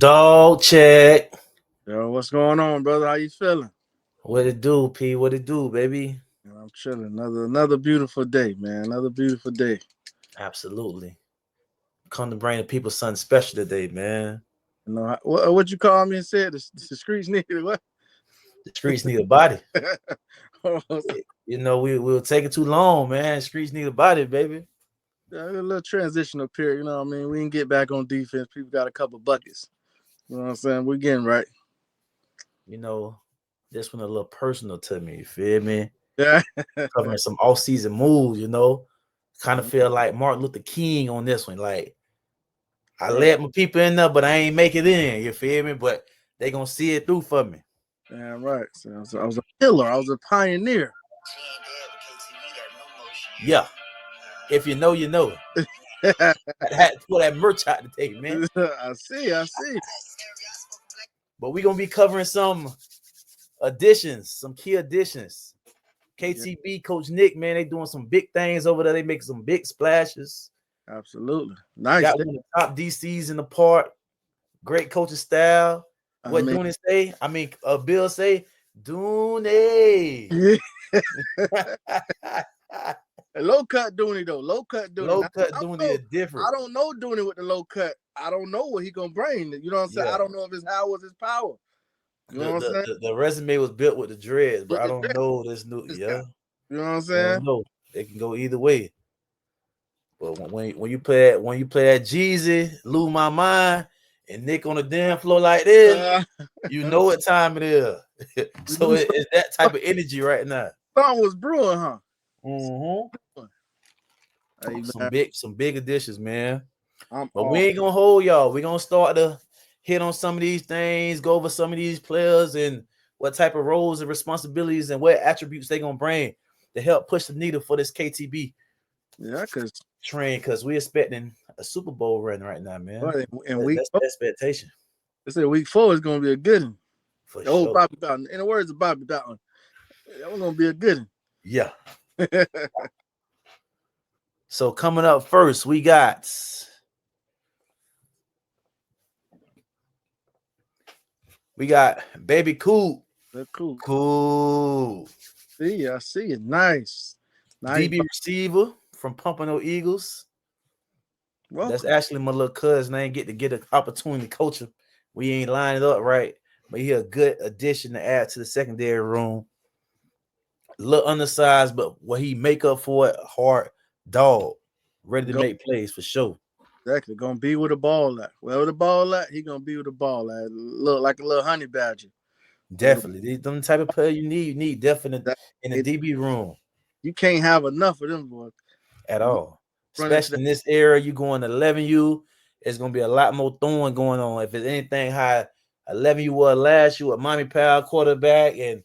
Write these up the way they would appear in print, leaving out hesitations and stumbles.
Dog check. Yo, what's going on, brother? How you feeling? What it do, P? What it do, baby? I'm chilling. Another beautiful day, man. Another beautiful day. Absolutely. Come to bring the people something special today, man. What you call me and said the streets needed what? The streets need a body. Oh, We'll take it too long, man. The streets need a body, baby. a little transitional period. You know what I mean? We can get back on defense. People got a couple buckets. You know what I'm saying? We're getting right. You know, this one a little personal to me. You feel me? Yeah. Covering some off-season moves. Kind of feel like Martin Luther King on this one. Like I let my people in there, but I ain't make it in. You feel me? But they gonna see it through for me. Damn right. So I was a pillar. I was a pioneer. Yeah. If you know, you know. I had to pull that merch out today, man. I see. But we're gonna be covering some additions, some key additions. KTB, Coach Nick, man, they doing some big things over there. They make some big splashes. Absolutely. Nice. Got one of the top DCs in the park. Great coaching style. What Dooney say? Bill say, Dooney. Low cut Dooney though. Low cut Dooney. Low cut Dooney is different. I don't know Dooney with the low cut. I don't know what he gonna bring. You know what I'm saying? Yeah. I don't know if his how was his power. You know what I'm saying? The resume was built with the dreads, but I don't know this new. Yeah. You know what I'm saying? No, it can go either way. But when you play that Jeezy, Lose My Mind, and Nick on the damn floor like this, you know what time it is. So it's that type of energy right now. Something was brewing, huh? Mm-hmm. Hey, some big additions, man. But we we ain't gonna hold y'all. We're gonna start to hit on some of these things, go over some of these players and what type of roles and responsibilities and what attributes they gonna bring to help push the needle for this KTB. Yeah, because we're expecting a Super Bowl run right now, man. That's the expectation. They said week 4 is gonna be a good one. For sure. Bobby Bowden. In the words of Bobby Bowden, that was gonna be a good one. Yeah. So coming up first, we got Baby Cool. Cool. See, I see it. Nice. DB receiver from Pompano Eagles. Well, that's actually my little cousin. I ain't get an opportunity to coach him. We ain't lining up right, but he a good addition to add to the secondary room. A little undersized, but what he make up for it, hard dog, ready to make plays for sure. Exactly, gonna be with the ball at. Wherever the ball at, he gonna be with the ball at. Look like a little honey badger. Definitely, these them type of player you need definitely in the DB room. You can't have enough of them boys at all. Especially in this era, you going to 11U, it's gonna be a lot more throwing going on. If it's anything high, 11U was last year with Mommy Powell quarterback and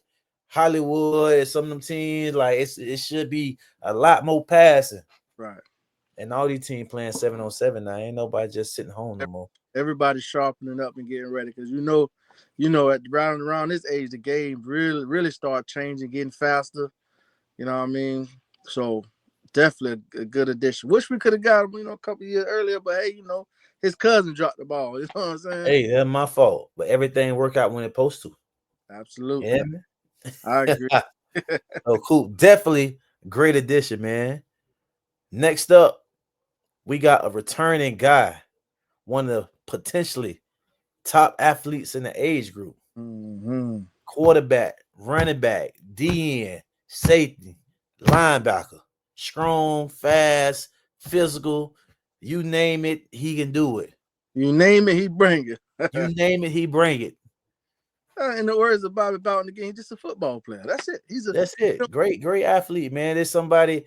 Hollywood and some of them teams, like it should be a lot more passing. Right. And all these teams playing 7-on-7 now. Ain't nobody just sitting home no more. Everybody's sharpening up and getting ready because you know at around this age, the game really start changing, getting faster. You know what I mean? So definitely a good addition. Wish we could have got him, a couple years earlier, but hey, his cousin dropped the ball. You know what I'm saying? Hey, that's my fault. But everything worked out when it's supposed to. Absolutely. Yeah, I agree. Oh, cool. Definitely great addition, man. Next up, we got a returning guy, one of the potentially top athletes in the age group. Mm-hmm. Quarterback, running back, DN, safety, linebacker, strong, fast, physical. You name it, he can do it. You name it, he bring it. You name it, he bring it. In the words of Bobby Bowden again, he's just a football player. That's it. That's it. Great athlete, man. There's somebody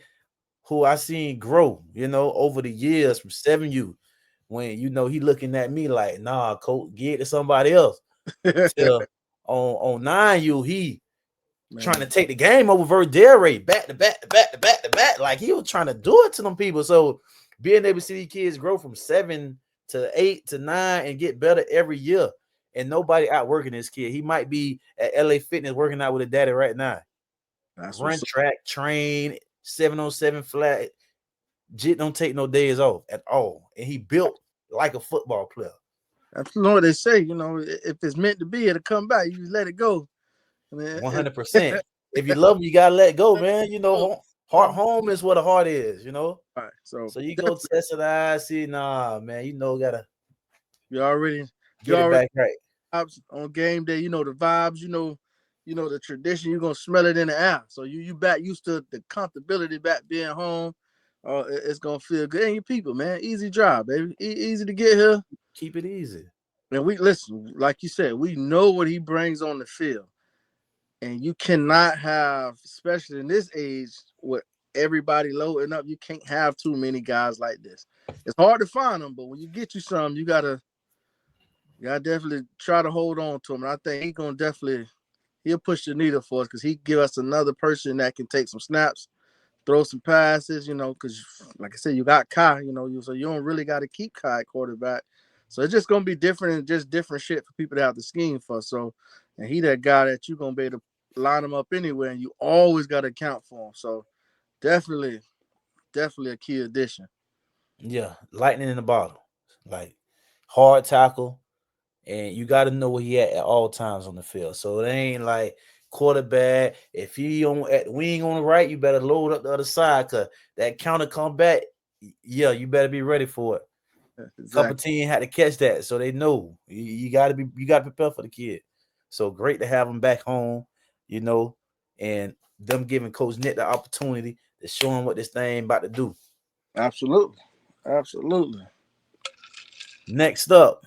who I seen grow, over the years from 7U. When he looking at me like, nah, coach, get it to somebody else. Till on 9U, he trying to take the game over Verdere back to back. Like he was trying to do it to them people. So being able to see these kids grow from 7 to 8 to 9 and get better every year, and nobody outworking this kid. He might be at LA Fitness working out with a daddy right now. Run track, train, 7-on-7 flat. Jit don't take no days off at all. And he built like a football player. That's what they say. You know, if it's meant to be, it'll come back. You just let it go. I mean, 100%. If you love them, you gotta let go, man. oh, Heart home is what a heart is, you know. all right. So So you go test it out, see, nah, man, gotta you already you get it already back right. on game day. You know the vibes. You know the tradition. You're gonna smell it in the air. So you back used to the comfortability back being home. It's gonna feel good. And you people, man, easy drive, baby. Easy to get here. Keep it easy. And we listen, like you said, we know what he brings on the field. And you cannot have, especially in this age, with everybody loading up, you can't have too many guys like this. It's hard to find them, but when you get you some, you gotta definitely try to hold on to him. And I think he'll push the needle for us because he give us another person that can take some snaps, throw some passes, because like I said, you got Kai, so you don't really got to keep Kai at quarterback. So it's just gonna be different and just different shit for people to have to scheme for. So, and he that guy that you're gonna be able to line him up anywhere, and you always got to account for him. So definitely, definitely a key addition. Yeah, lightning in the bottle. Like hard tackle, and you got to know where he at all times on the field. So it ain't like quarterback. If he on at the wing on the right, you better load up the other side because that counter come back. Yeah, you better be ready for it. Couple Exactly. team had to catch that, so they know you got to prepare for the kid. So great to have him back home, you know, and them giving Coach Nick the opportunity to show him what this thing about to do. Absolutely, absolutely. Next up,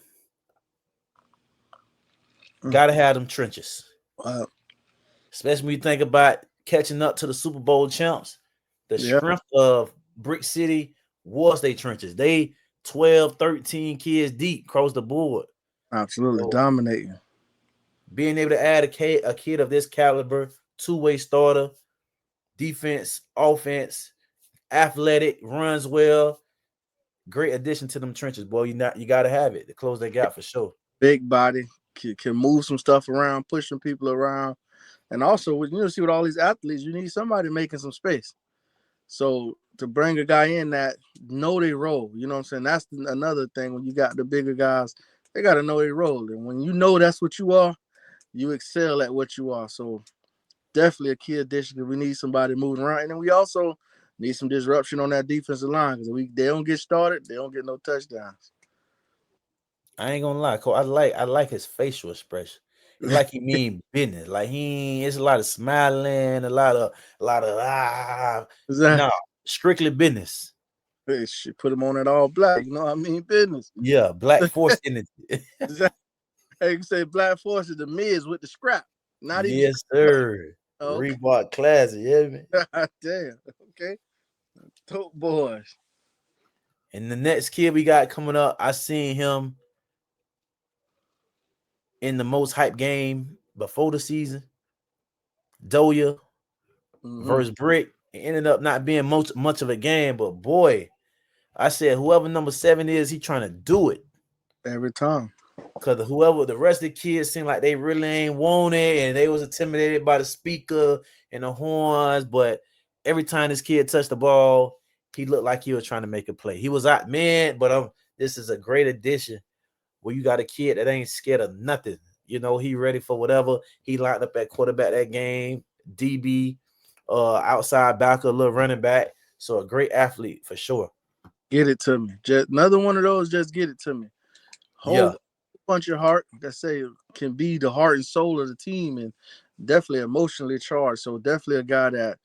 Mm. gotta have them trenches. Uh, Especially when you think about catching up to the Super Bowl champs. The yeah, strength of Brick City was they trenches. They 12, 13 kids deep across the board. absolutely So dominating. being able to add a kid of this caliber, two-way starter, defense, offense, athletic, runs well, great addition to them trenches, boy. You gotta have it to close that gap for sure. Big body can move some stuff around, push some people around. And also, see with all these athletes, you need somebody making some space. So to bring a guy in that know their role, you know what I'm saying? That's another thing when you got the bigger guys, they got to know their role. And when you know that's what you are, you excel at what you are. So definitely a key addition because we need somebody moving around. And then we also need some disruption on that defensive line because they don't get started, they don't get no touchdowns. I ain't gonna lie, Cole. I like his facial expression. It's like he mean business. Like it's a lot of smiling, a lot of no, Exactly. strictly business. Hey, shit, put him on it all black. You know what I mean? Business. Yeah, black force energy. Exactly. Hey, you can say Black Force is the Miz with the scrap. Not even Yes, scrap. sir. Oh, Reebok classic, yeah, man. okay. Damn. Okay. Dope boys. And the next kid we got coming up, I seen him in the most hype game before the season. Doya Mm-hmm. versus Brick. It ended up not being much of a game, but boy, I said whoever number 7 is, he trying to do it. Every time. Cause whoever the rest of the kids seemed like they really ain't want it, and they was intimidated by the speaker and the horns. But every time this kid touched the ball, he looked like he was trying to make a play. He was out, man. But this is a great addition where you got a kid that ain't scared of nothing. You know, he ready for whatever. He lined up at quarterback that game, DB, outside backer, little running back. So a great athlete for sure. Get it to me. Just another one of those. Just get it to me. Yeah, Whole bunch of heart. Like I say, can be the heart and soul of the team, and definitely emotionally charged. So definitely a guy that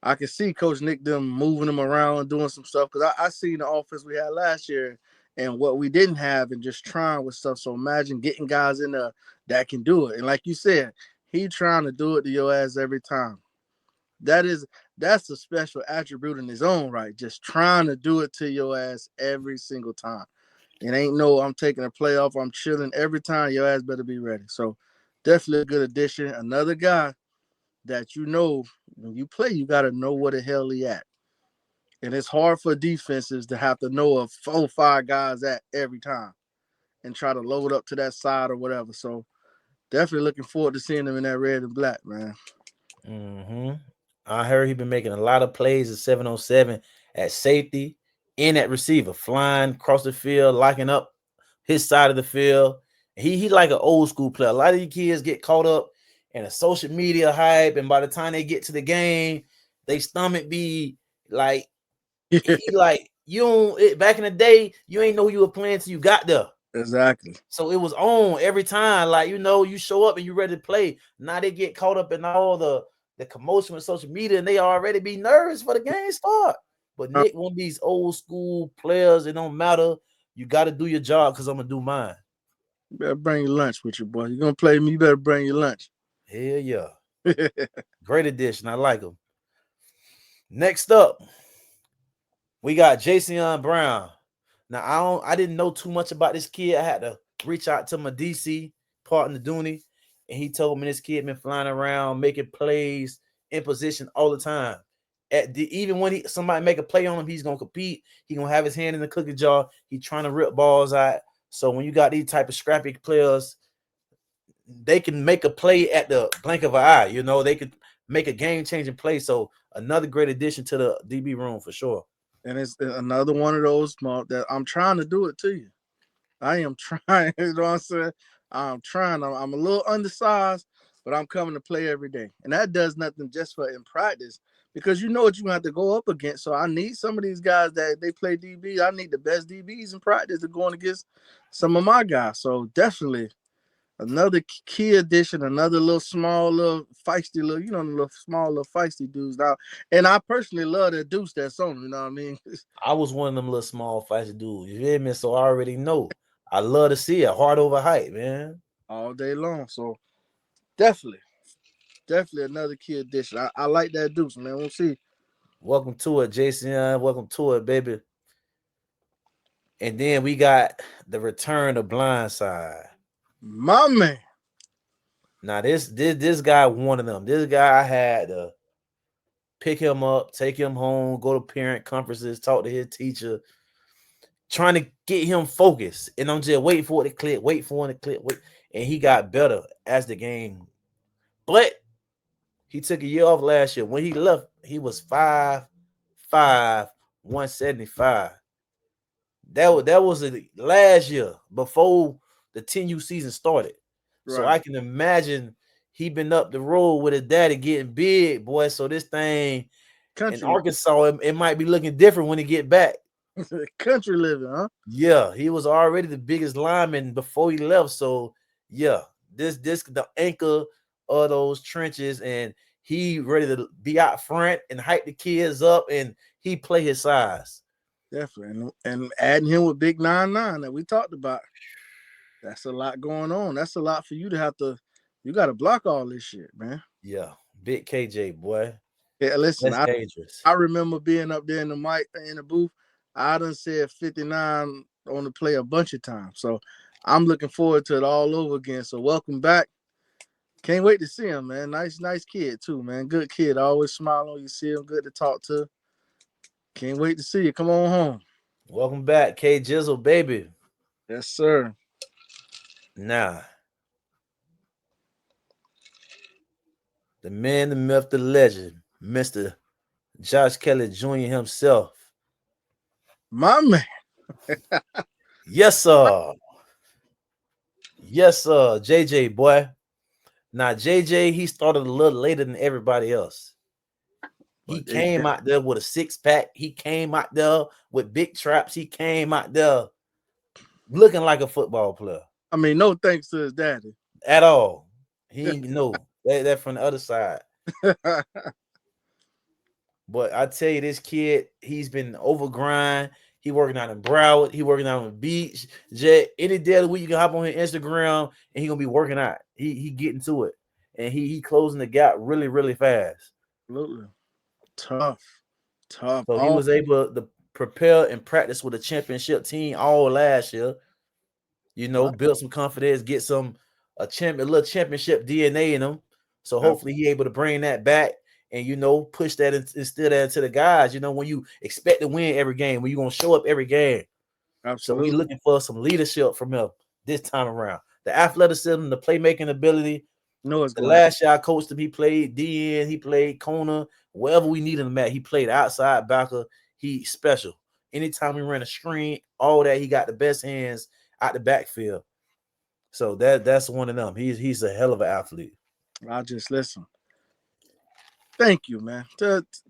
I can see Coach Nick them moving them around, doing some stuff. Because I seen the offense we had last year and what we didn't have, and just trying with stuff. So imagine getting guys in there that can do it. And like you said, he trying to do it to your ass every time. That is that's a special attribute in his own right. Just trying to do it to your ass every single time. It ain't no I'm taking a playoff, I'm chilling. Every time your ass better be ready. So definitely a good addition. Another guy that when you play, you gotta know where the hell he at. And it's hard for defenses to have to know of 4 or 5 guys at every time and try to load up to that side or whatever. So definitely looking forward to seeing him in that red and black, man. hmm I heard he been making a lot of plays at 7-on-7 at safety and at receiver, flying across the field, locking up his side of the field. He like an old school player. A lot of these kids get caught up in a social media hype, and by the time they get to the game, they stomach be like he like you don't back in the day, you ain't know you were playing till you got there. Exactly. So it was on every time. Like, you show up and you ready to play. Now they get caught up in all the commotion with social media and they already be nervous for the game start. But Nick, one of these old school players, it don't matter. You got to do your job because I'm gonna do mine. You better bring your lunch with you, boy. You're gonna play me, you better bring your lunch. Hell yeah. Great addition. I like him. Next up, we got Jason Brown. Now I didn't know too much about this kid. I had to reach out to my DC partner Dooney, and he told me this kid been flying around making plays in position all the time. Even when somebody make a play on him, he's gonna compete. He gonna have his hand in the cookie jar. He trying to rip balls out. So when you got these type of scrappy players, they can make a play at the blink of an eye. They could make a game changing play. So another great addition to the DB room for sure. And it's another one of those small that I'm trying to do it to you. I am trying. You know what I'm saying? I'm trying. I'm a little undersized, but I'm coming to play every day. And that does nothing just for in practice because you know what you're going to have to go up against. So I need some of these guys that they play DB. I need the best DBs in practice to going against some of my guys. So definitely another key addition, another little small, little feisty, little, little small, little feisty dudes now. And I personally love that deuce that's on. You know what I mean? I was one of them little small feisty dudes. You hear me? So I already know. I love to see it. Hard over height, man. All day long. So definitely another key addition. I like that deuce, man. We'll see. Welcome to it, Jason. Welcome to it, baby. And then we got the return of Blindside. My man. Now this guy one of them. This guy I had to pick him up, take him home, go to parent conferences, talk to his teacher, trying to get him focused. And I'm just waiting for it to click, wait. And he got better as the game. But he took a year off last year. When he left, he was 5'5", 175. That was last year before the 10U season started. Right. So I can imagine he been up the road with his daddy getting big, boy. So this thing in Arkansas, it might be looking different when he get back. Country living, huh? Yeah, he was already the biggest lineman before he left. So yeah, this the anchor of those trenches, and he ready to be out front and hype the kids up, and he play his size. Definitely, and adding him with Big 9-9 that we talked about, that's a lot going on. That's a lot for you to have to. You got to block all this shit, man. Yeah, big KJ boy. Yeah, listen, that's dangerous. I remember being up there in the mic in the booth. I done said 59 on the play a bunch of times, so I'm looking forward to it all over again. So welcome back. Can't wait to see him, man. Nice kid too, man. Good kid. Always smile on you. See him. Good to talk to. Can't wait to see you. Come on home. Welcome back, K Jizzle, baby. Yes, sir. Now, the man, the myth, the legend, Mr. Josh Kelly Jr. himself. My man. Yes, sir. Yes, sir. JJ, boy. Now, JJ, he started a little later than everybody else. He came out there with a 6-pack. He came out there with big traps. He came out there looking like a football player. I mean, no thanks to his daddy. At all. He ain't know. That from the other side. But I tell you, this kid, he's been overgrind. He working out in Broward. He working out on the beach. Jet, any day of the week, you can hop on his Instagram and he gonna be working out. He getting to it. And he closing the gap really, really fast. Absolutely. Tough. So he was able to prepare and practice with a championship team all last year. Build some confidence, get a little championship DNA in him. So hopefully he able to bring that back and push that and instill that into the guys. When you expect to win every game, when you're gonna show up every game. Absolutely. So we looking for some leadership from him this time around. The athleticism, the playmaking ability. The last year I coached him, he played DN, he played corner, wherever we needed him at. He played outside backer. He special. Anytime we ran a screen, all that, he got the best hands out the backfield. So that's one of them. He's a hell of an athlete. I just listen. Thank you, man.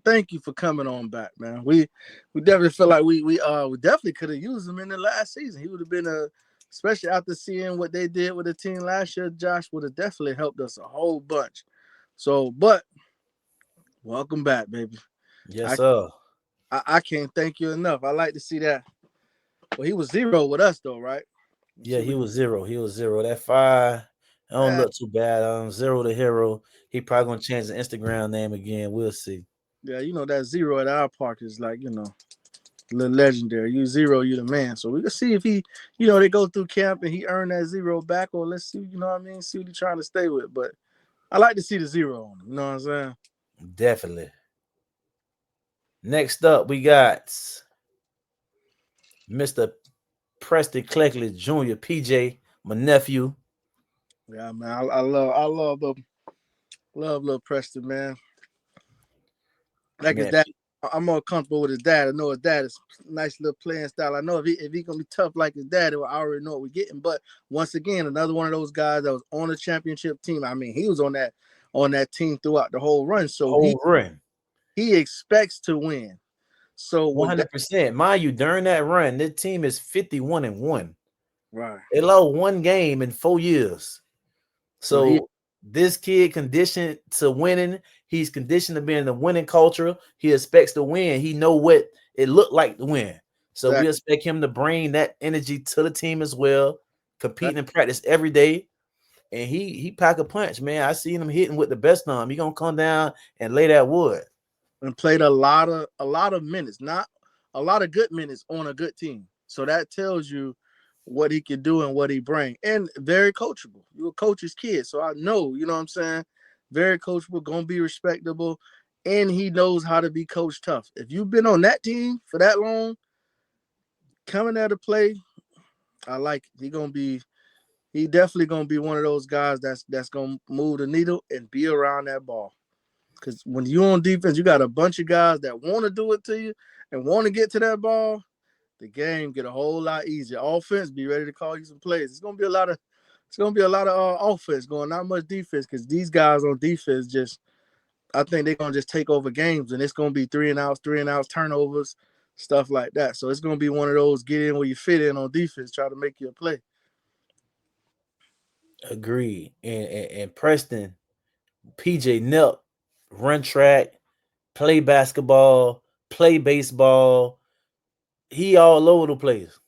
Thank you for coming on back, man. We definitely feel like we definitely could have used him in the last season. He would have been especially after seeing what they did with the team last year. Josh would have definitely helped us a whole bunch. So, but welcome back, baby. Yes, I sir. I can't thank you enough. I like to see that. Well, he was 0 with us though, right? Let's Yeah, see he what was zero. He was zero. That 5, I don't eh, look too bad. Zero to hero. He probably gonna change the Instagram name again. We'll see. yeah, that 0 at our park is like, a little legendary. You 0, you the man. So we can see if he, they go through camp and he earned that 0 back, or let's see, you know what I mean? See what he's trying to stay with. But I like to see the 0 on him. You know what I'm saying? Definitely. Next up, we got Mr. Preston Cleckley Jr., PJ, my nephew. Yeah, man. I love little Preston, man. Like his Man, dad. I'm more comfortable with his dad. I know his dad is nice little playing style. I know if he gonna be tough like his dad, I already know what we're getting. But once again, another one of those guys that was on the championship team. I mean, he was on that team throughout the whole run. So he whole run. he expects to win. So with that, 100%. Mind you, during that run, this team is 51-1. right. They lost one game in 4 years. So he So this kid conditioned to winning. He's conditioned to be in the winning culture. He expects to win. He know what it looked like to win. So we that, expect him to bring that energy to the team as well, that competing in practice every day. And he pack a punch, man. I seen him hitting with the best of him. He gonna come down and lay that wood. and played a lot of minutes, not a lot of good minutes on a good team. So that tells you what he can do and what he bring. And very coachable. You're a coach's kid. So I know, you know what I'm saying? Very coachable, gonna be respectable, and he knows how to be coach tough. If you've been on that team for that long, coming there to play, I like it. He definitely gonna be one of those guys that's gonna move the needle and be around that ball. Because when you on defense, you got a bunch of guys that want to do it to you and want to get to that ball. The game get a whole lot easier. Offense, be ready to call you some plays. It's gonna be a lot of offense going, not much defense. Because these guys on defense I think they're gonna just take over games, and it's gonna be 3 and outs, turnovers, stuff like that. So it's gonna be one of those get in where you fit in on defense, try to make you a play. Agreed. And Preston, PJ Nelp, run track, play basketball, play baseball. He all over the place.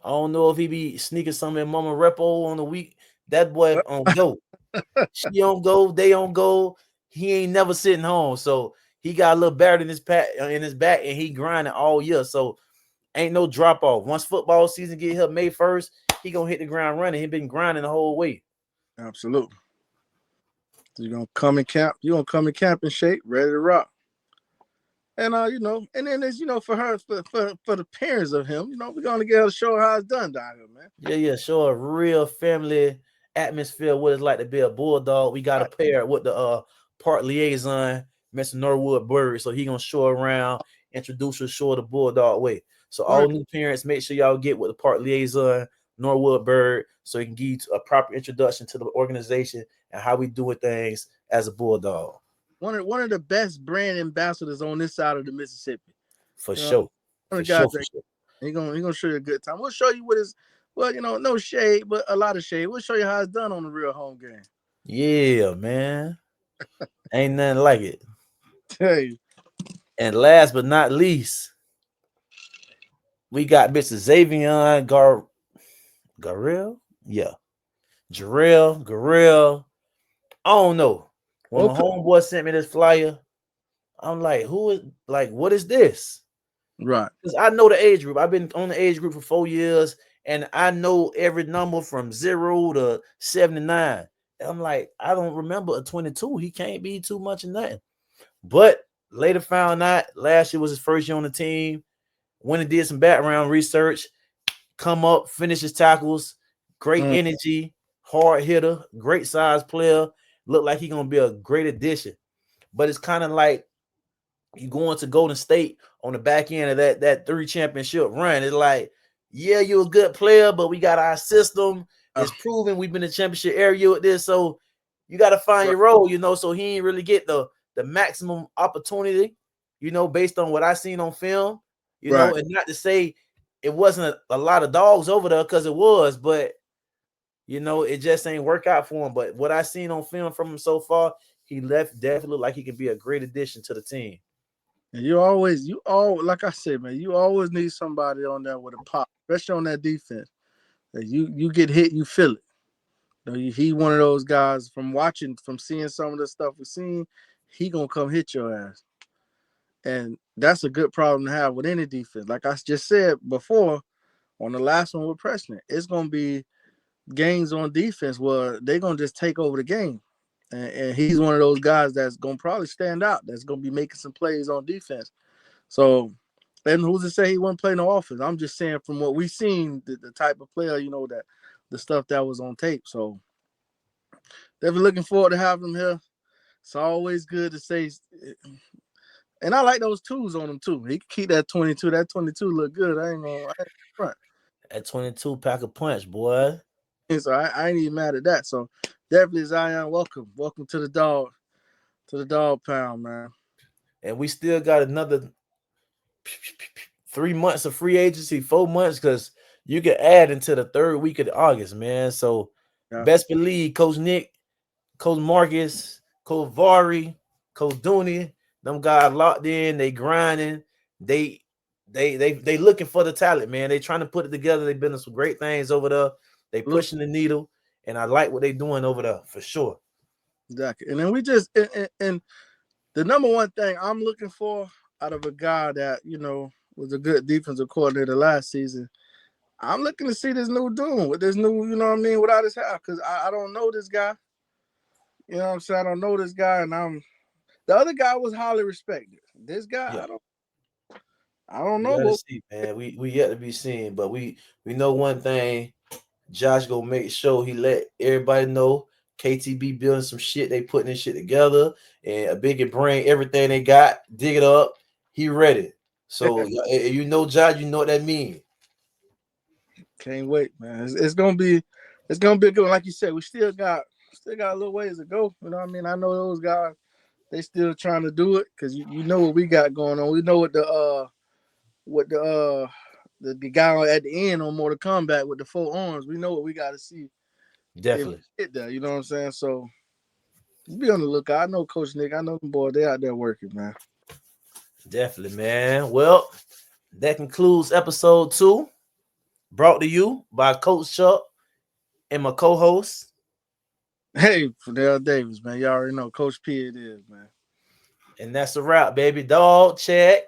I don't know if he be sneaking something in Mama Repo on the week. That boy on go. She on go. They on go. He ain't never sitting home. So he got a little battery in his back, and he grinding all year. So ain't no drop off. Once football season get here May 1st, he gonna hit the ground running. He been grinding the whole way. Absolutely. You're gonna come in camp. You're gonna come in camp in shape, ready to rock. And and then there's for her for the parents of him, we're gonna get her to show her how it's done down here, man. Yeah. Show a real family atmosphere. What it's like to be a bulldog. We got to Right. pair it with the park liaison, Mr. Norwood Bird. So he gonna show around, introduce her, show the bulldog way. So Right. all new parents, make sure y'all get with the park liaison, Norwood Bird, so he can give you a proper introduction to the organization and how we doing things as a bulldog. One of the best brand ambassadors on this side of the Mississippi. For You know, sure. one For of the guys sure. For that sure. he gonna show you a good time. We'll show you what is no shade, but a lot of shade. We'll show you how it's done on the real home game. Yeah, man. Ain't nothing like it. Tell you. And last but not least, we got Mr. Xavier Garrell. Yeah. Jarrell, Garrell. I don't know. When my Okay. homeboy sent me this flyer, I'm like, who is what is this? Right. Because I know the age group. I've been on the age group for 4 years, and I know every number from 0 to 79. I'm like, I don't remember a 22. He can't be too much of nothing. But later found out last year was his first year on the team. Went and did some background research, come up, finish his tackles, great Mm. energy, hard hitter, great size player. Look like he's gonna be a great addition. But it's kind of like you going to Golden State on the back end of that 3 championship run. It's like yeah, you're a good player, but we got our system. Uh, It's proven we've been in the championship area with this. So you got to find right, your role, so he ain't really get the maximum opportunity, based on what I seen on film, right. and not to say it wasn't a lot of dogs over there, because it was, but it just ain't work out for him. But what I seen on film from him so far, he left definitely look like he could be a great addition to the team. And you all like I said, man, you always need somebody on there with a pop, especially on that defense. That you get hit, you feel it. He one of those guys from seeing some of the stuff we've seen, he gonna come hit your ass. And that's a good problem to have with any defense. Like I just said before on the last one with Preston, it's gonna be games on defense where they're gonna just take over the game. And he's one of those guys that's gonna probably stand out, that's gonna be making some plays on defense. So, and who's to say he wouldn't play no offense? I'm just saying from what we've seen, the type of player, that the stuff that was on tape. So definitely looking forward to having him here. It's always good to say, and I like those twos on him too. He can keep that 22. That 22 look good. I ain't front. At 22 pack a punch, boy. So I ain't even mad at that. So definitely Zion, welcome to the dog pound, man. And we still got another 3 months of free agency, 4 months, because you can add into the third week of August, man. So Yeah. best believe Coach Nick, Coach Marcus, Coach Vari, Coach Dooney, them guys locked in, they grinding, they they looking for the talent, man. They trying to put it together. They've been doing some great things over there. They Look, pushing the needle, and I like what they doing over there for sure. exactly. And then we just and the number one thing I'm looking for out of a guy that, was a good defensive coordinator last season, I'm looking to see this new dude with this new, you know what I mean, without his hair. Because I don't know this guy. You know what I'm saying? I don't know this guy. And the other guy was highly respected. This guy, Yeah. I don't We know gotta what. see, man. We yet to be seen, but we know one thing. Josh gonna make sure he let everybody know KTB building some shit. They putting this shit together, and a big bring everything they got, dig it up. He ready. So Josh, you know what that means. Can't wait, man. It's gonna be a good one. Like you said, we still got a little ways to go. You know what I mean? I know those guys, they still trying to do it because you know what we got going on. We know what the guy at the end on Mortal Kombat with the 4 arms. We know what we got to see if Definitely, we get there. You know what I'm saying? So be on the lookout. I know Coach Nick. I know them boys. They out there working, man. definitely, man. Well, that concludes episode 2, brought to you by Coach Chuck and my co-host. Hey, Fidel Davis, man. You already know Coach P. It is, man. And that's a wrap, baby. Dog check.